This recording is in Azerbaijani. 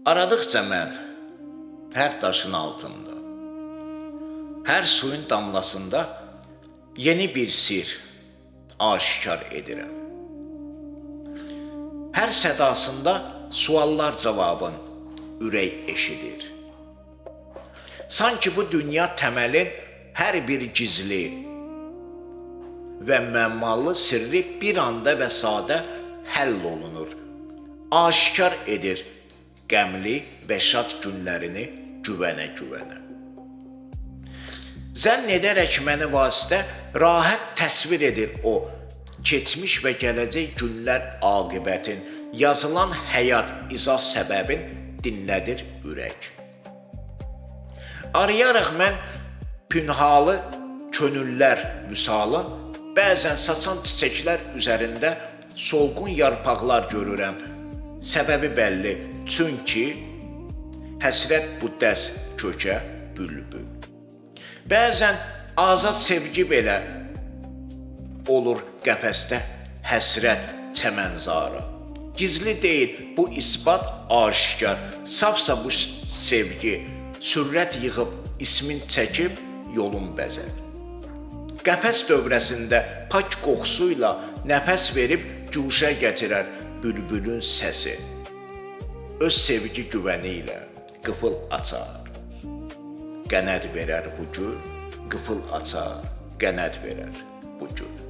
Aradıqca mən hər daşın altında, hər suyun damlasında yeni bir sir aşikar edirəm. Hər sədasında suallar cavabın ürək eşidir. Sanki bu dünya təməlin hər bir gizli və məmmalı sirri bir anda və sadə həll olunur. Aşikar edir qəmli və şad günlərini güvənə-güvənə. Zənn edərək məni vasitə rahat təsvir edir o, keçmiş və gələcək günlər aqibətin, yazılan həyat izah səbəbin dinlədir ürək. Arayaraq mən pünhalı könüllər müsalı, bəzən saçan çiçəklər üzərində solğun yarpaqlar görürəm. Səbəbi bəlli, çünki həsrət bu dəs kökə bülbül. Bəzən azad sevgi belə olur qəfəsdə həsrət çəmənzarı. Gizli deyil bu isbat aşikar, safsa bu sevgi, sürrət yığıb ismin çəkib yolun bəzər. Qəfəs dövrəsində pak qoxusuyla nəfəs verib güşə gətirər bülbülün səsi. Öz sevgi güvəni ilə qıfıl açar. Qənəd verər bu gül, qıfıl açar, qənəd verər bu gül.